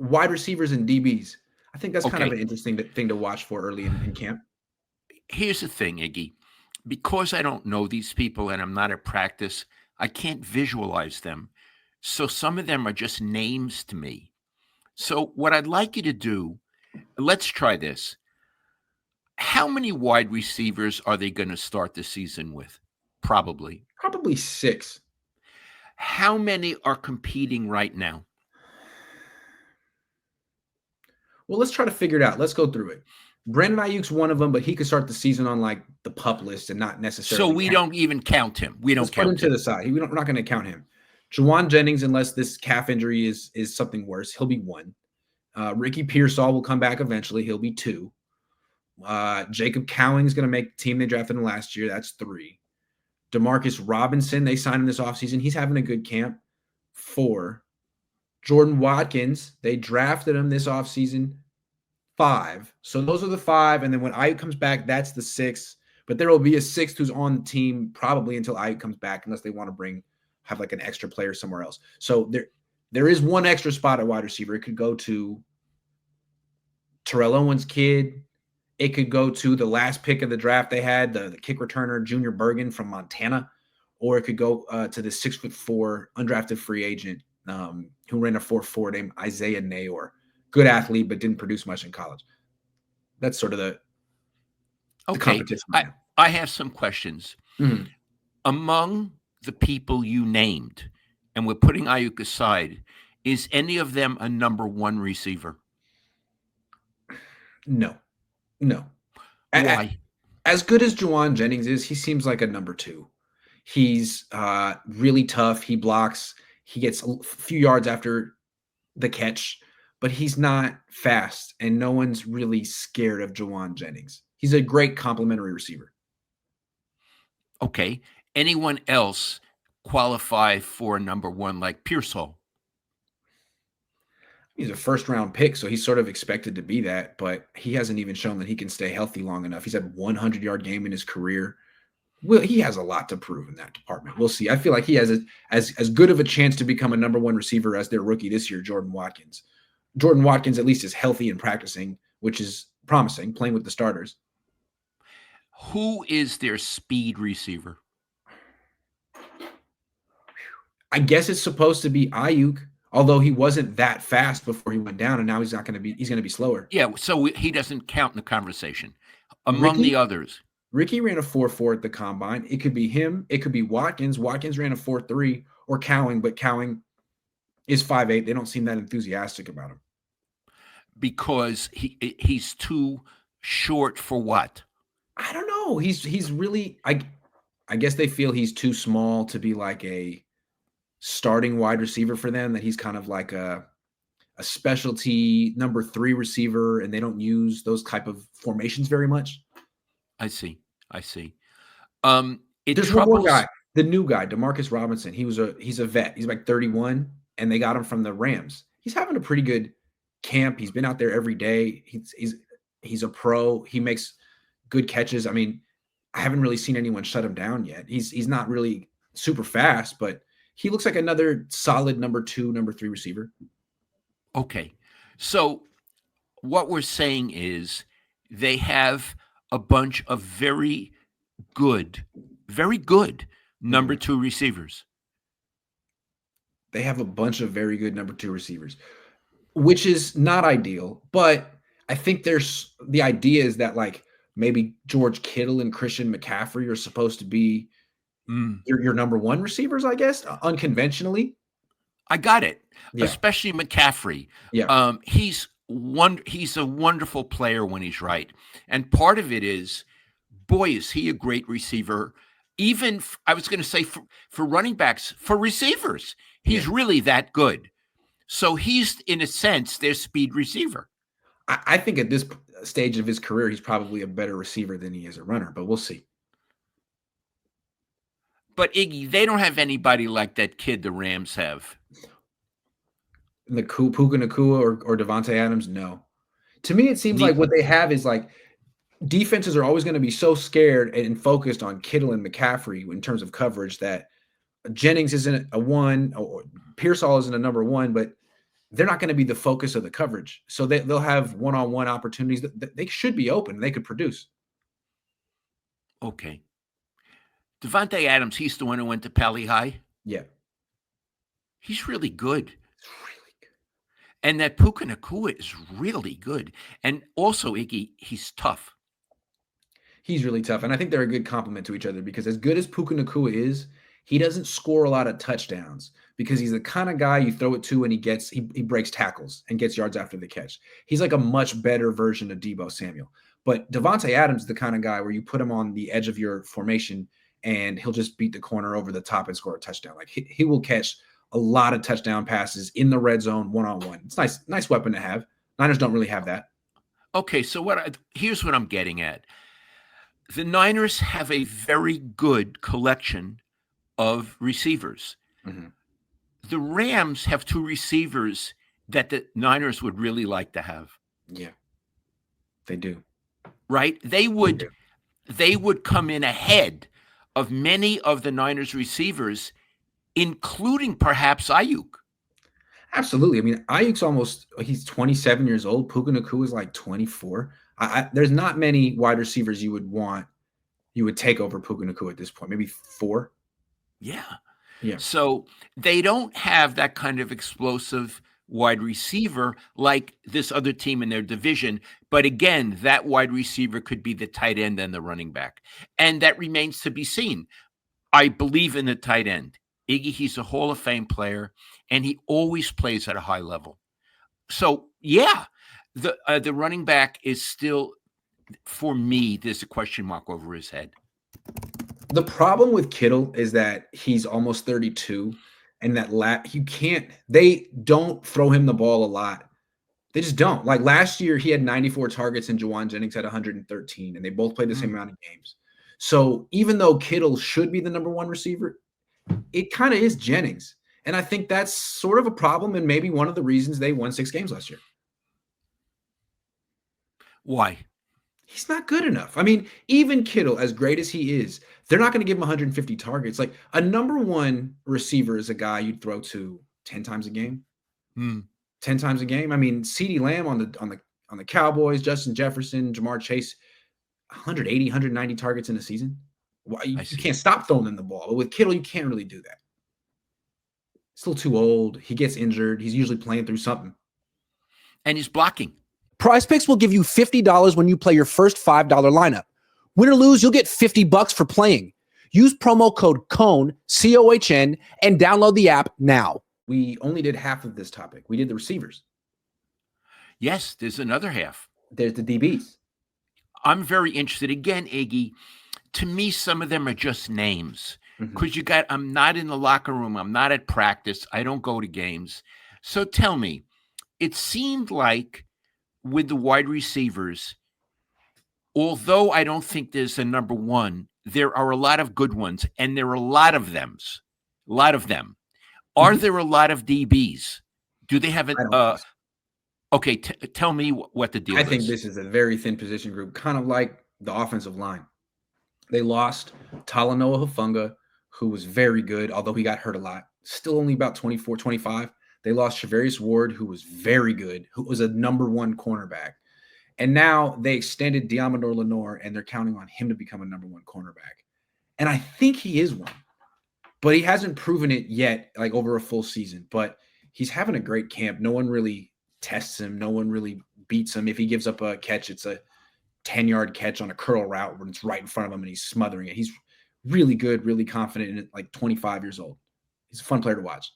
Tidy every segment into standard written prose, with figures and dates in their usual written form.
wide receivers and DBs. I think that's kind of Okay, an interesting thing to watch for early in camp. here's the thing, Iggy. Because I don't know these people and I'm not at practice, I can't visualize them. So some of them are just names to me. So what I'd like you to do, let's try this. How many wide receivers are they going to start the season with? Probably. Probably 6. How many are competing right now? Well, let's try to figure it out. Let's go through it. Brandon Ayuk's one of them, but he could start the season on like the pup list and not So necessarily we count. don't even count him. We Let's don't put him count to him. the side. We're not going to count him. Juwan Jennings, unless this calf injury is something worse, he'll be 1. Ricky Pearsall will come back eventually. He'll be 2. Jacob Cowing is going to make the team they drafted him last year. That's 3. Demarcus Robinson, they signed him this offseason. He's having a good camp. 4. Jordan Watkins, they drafted him this offseason. 5. So those are the 5. And then when Ayuk comes back, that's the 6. But there will be a 6th who's on the team probably until Ayuk comes back, unless they want to have like an extra player somewhere else. So there is one extra spot at wide receiver. It could go to Terrell Owens' kid. It could go to the last pick of the draft they had, the kick returner, Junior Bergen from Montana. Or it could go to the 6'4" undrafted free agent who ran a 4.4 named Isaiah Nayor. Good athlete, but didn't produce much in college. That's sort of the competition. I have some questions. Mm-hmm. Among the people you named, and we're putting Ayuk aside, is any of them a number 1 receiver? No. Why? As good as Juwan Jennings is, he seems like a number 2. He's really tough. He blocks. He gets a few yards after the catch, but he's not fast, and no one's really scared of Juwan Jennings. He's a great complimentary receiver. Okay. Anyone else qualify for number 1 like Pearsall? He's a first-round pick, so he's sort of expected to be that, but he hasn't even shown that he can stay healthy long enough. He's had 100-yard game in his career. Well, he has a lot to prove in that department. We'll see. I feel like he has as good of a chance to become a number 1 receiver as their rookie this year, Jordan Watkins. Jordan Watkins at least is healthy and practicing, which is promising, playing with the starters. Who is their speed receiver? I guess it's supposed to be Ayuk, although he wasn't that fast before he went down, and now he's going to be slower. Yeah, so he doesn't count in the conversation. Among the others, Ricky ran a 4.4 at the combine. It could be him. It could be Watkins. Watkins ran a 4.3, or Cowing, but Cowing is 5'8". They don't seem that enthusiastic about him. Because he's too short for what? I don't know. He's really I guess they feel he's too small to be like a starting wide receiver for them, that he's kind of like a specialty number 3 receiver, and they don't use those type of formations very much. I see. There's one more guy, the new guy, Demarcus Robinson. He's a vet. He's like 31, and they got him from the Rams. He's having a pretty good camp. He's been out there every day. He's a pro. He makes good catches. I mean, I haven't really seen anyone shut him down yet. He's not really super fast, but he looks like another solid number 2, number 3 receiver. Okay. So what we're saying is they have a bunch of very good number 2 receivers. They have a bunch of very good number 2 receivers, which is not ideal, but I think there's the idea is that like maybe George Kittle and Christian McCaffrey are supposed to be your number 1 receivers, I guess, unconventionally. I got it. Yeah. Especially McCaffrey. Yeah. He's a wonderful player when he's right. And part of it is, boy, is he a great receiver. Even, I was going to say, for running backs, for receivers, he's really that good. So he's, in a sense, their speed receiver. I think at this stage of his career, he's probably a better receiver than he is a runner, but we'll see. But Iggy, they don't have anybody like that kid the Rams have. Puka Nacua or Devontae Adams, no. To me, it seems like what they have is like defenses are always going to be so scared and focused on Kittle and McCaffrey in terms of coverage that Jennings isn't a 1, or Pearsall isn't a number 1, but they're not going to be the focus of the coverage. So they'll have one-on-one opportunities that they should be open. They could produce. Okay. Devontae Adams, he's the one who went to Pally High. Yeah. He's really good. It's really good. And that Puka Nacua is really good. And also, Iggy, he's tough. He's really tough. And I think they're a good complement to each other because as good as Puka Nacua is, he doesn't score a lot of touchdowns because he's the kind of guy you throw it to and he breaks tackles and gets yards after the catch. He's like a much better version of Deebo Samuel. But Devontae Adams is the kind of guy where you put him on the edge of your formation and he'll just beat the corner over the top and score a touchdown. Like he will catch a lot of touchdown passes in the red zone one-on-one. It's nice weapon to have. Niners don't really have that. Okay, so here's what I'm getting at. The Niners have a very good collection of receivers. Mm-hmm. The Rams have two receivers that the Niners would really like to have. Yeah, they do. Right? They would come in ahead of many of the Niners receivers, including perhaps Ayuk. Absolutely. I mean, Ayuk's he's 27 years old. Puka Nacua is like 24. There's not many wide receivers you would take over Puka Nacua at this point. Maybe 4. Yeah. Yeah. So they don't have that kind of explosive wide receiver like this other team in their division. But again, that wide receiver could be the tight end and the running back. And that remains to be seen. I believe in the tight end. Iggy, he's a Hall of Fame player, and he always plays at a high level. So, yeah, the running back is still, for me, there's a question mark over his head. The problem with Kittle is that he's almost 32, and they don't throw him the ball a lot. They just don't. Like last year, he had 94 targets and Juwan Jennings had 113, and they both played the same amount of games. So even though Kittle should be the number one receiver, it kind of is Jennings. And I think that's sort of a problem and maybe one of the reasons they won 6 games last year. Why? He's not good enough. I mean, even Kittle, as great as he is, they're not going to give him 150 targets. Like a number one receiver is a guy you'd throw to 10 times a game. 10 times a game. I mean, CeeDee Lamb on the Cowboys, Justin Jefferson, Jamar Chase, 180, 190 targets in a season. Well, you can't stop throwing them the ball. But with Kittle, you can't really do that. Still too old. He gets injured. He's usually playing through something. And he's blocking. PrizePicks will give you $50 when you play your first $5 lineup. Win or lose, you'll get $50 for playing. Use promo code COHN, COHN, and download the app now. We only did half of this topic. We did the receivers. Yes, there's another half. There's the DBs. I'm very interested. Again, Iggy, to me, some of them are just names. Because I'm not in the locker room. I'm not at practice. I don't go to games. So tell me, it seemed like with the wide receivers, although I don't think there's a number one, there are a lot of good ones, and there are a lot of them. Are there a lot of DBs? Do they have okay, tell me what the deal is. I think this is a very thin position group, kind of like the offensive line. They lost Talanoa Hufanga, who was very good, although he got hurt a lot. Still only about 24, 25. They lost Charvarius Ward, who was very good, who was a number one cornerback. And now they extended Diamador Lenore, and they're counting on him to become a number one cornerback. And I think he is one. But he hasn't proven it yet, like over a full season. But he's having a great camp. No one really tests him. No one really beats him. If he gives up a catch, it's a 10-yard catch on a curl route when it's right in front of him and he's smothering it. He's really good, really confident, and like 25 years old. He's a fun player to watch.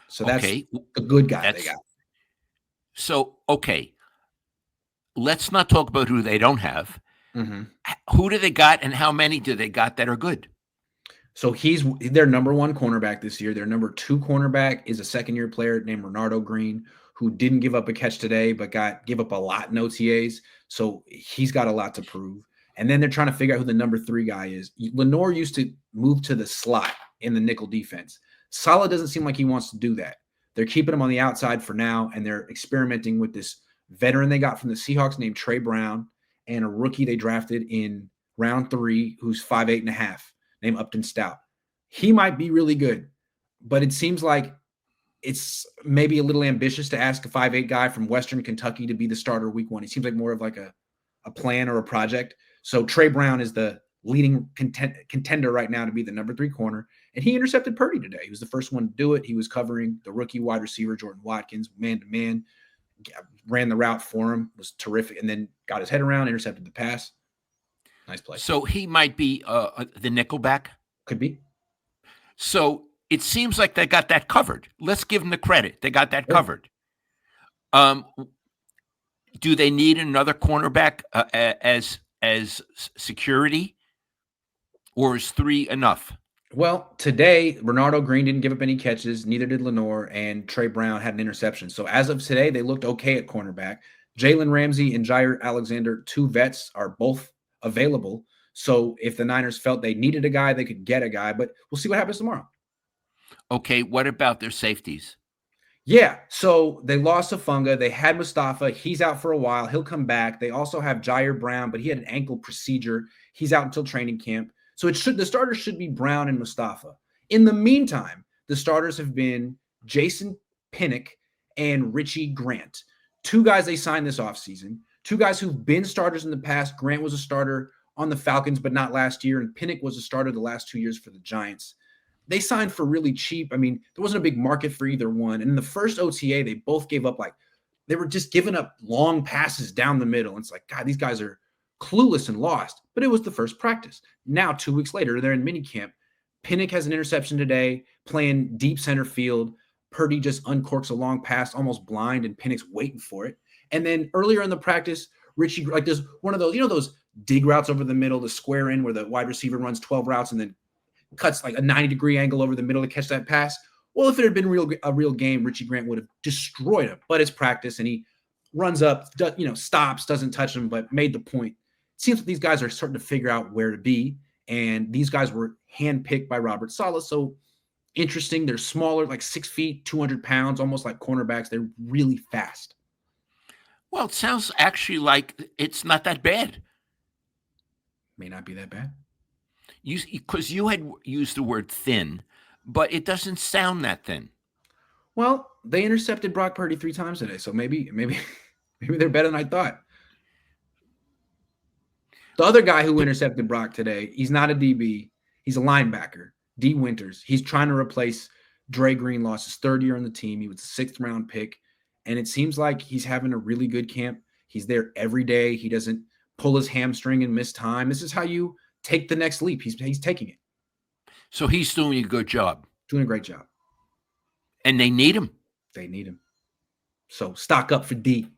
So that's a good guy they got. So, okay. Let's not talk about who they don't have. Who do they got and how many do they got that are good? So he's their number one cornerback this year. Their number 2 cornerback is a second-year player named Renardo Green, who didn't give up a catch today, but gave up a lot in OTAs. So he's got a lot to prove. And then they're trying to figure out who the number 3 guy is. Lenore used to move to the slot in the nickel defense. Saleh doesn't seem like he wants to do that. They're keeping him on the outside for now, and they're experimenting with this veteran they got from the Seahawks named Trey Brown and a rookie they drafted in round 3 who's 5'8.5", named Upton Stout. He might be really good, but it seems like it's maybe a little ambitious to ask a 5'8" guy from Western Kentucky to be the starter week 1. He seems like more of like a plan or a project. So Trey Brown is the leading contender right now to be the number 3 corner. And he intercepted Purdy today. He was the first one to do it. He was covering the rookie wide receiver, Jordan Watkins, man-to-man, ran the route for him, was terrific, and then got his head around, intercepted the pass. Nice play. So he might be the nickelback? Could be. So it seems like they got that covered. Let's give them the credit. They got that covered. Do they need another cornerback as security, or is 3 enough? Well, today, Bernardo Green didn't give up any catches, neither did Lenore, and Trey Brown had an interception. So as of today, they looked okay at cornerback. Jalen Ramsey and Jair Alexander, 2 vets, are both available. So if the Niners felt they needed a guy, they could get a guy, but we'll see what happens tomorrow. Okay, what about their safeties? Yeah, so they lost Afunga. They had Mustafa. He's out for a while. He'll come back. They also have Jair Brown, but he had an ankle procedure. He's out until training camp. So the starters should be Brown and Mustafa. In the meantime, the starters have been Jason Pinnock and Richie Grant, 2 guys they signed this offseason, 2 guys who've been starters in the past. Grant was a starter on the Falcons, but not last year, and Pinnock was a starter the last 2 years for the Giants. They signed for really cheap. I mean, there wasn't a big market for either one. And in the first OTA, they both gave up they were just giving up long passes down the middle. And it's like, God, these guys are clueless and lost. But it was the first practice. Now, 2 weeks later, they're in minicamp. Pinnock has an interception today, playing deep center field. Purdy just uncorks a long pass, almost blind, and Pinnock's waiting for it. And then earlier in the practice, Richie, there's one of those, those dig routes over the middle, the square in where the wide receiver runs 12 routes and then cuts like a 90-degree angle over the middle to catch that pass. Well, if it had been a real game, Richie Grant would have destroyed him. But it's practice, and he runs up, stops, doesn't touch him, but made the point. It seems like these guys are starting to figure out where to be, and these guys were handpicked by Robert Saleh. So interesting. They're smaller, like 6 feet, 200 pounds, almost like cornerbacks. They're really fast. Well, it sounds actually like it's not that bad. May not be that bad. Because you had used the word thin, but it doesn't sound that thin. Well, they intercepted Brock Purdy 3 times today, so maybe they're better than I thought. The other guy who intercepted Brock today, he's not a DB. He's a linebacker, D. Winters. He's trying to replace Dre Greenlaw, his 3rd year on the team. He was a 6th-round pick, and it seems like he's having a really good camp. He's there every day. He doesn't pull his hamstring and miss time. This is how you take the next leap. He's taking it. So he's doing a good job. Doing a great job. And they need him. They need him. So stock up for D.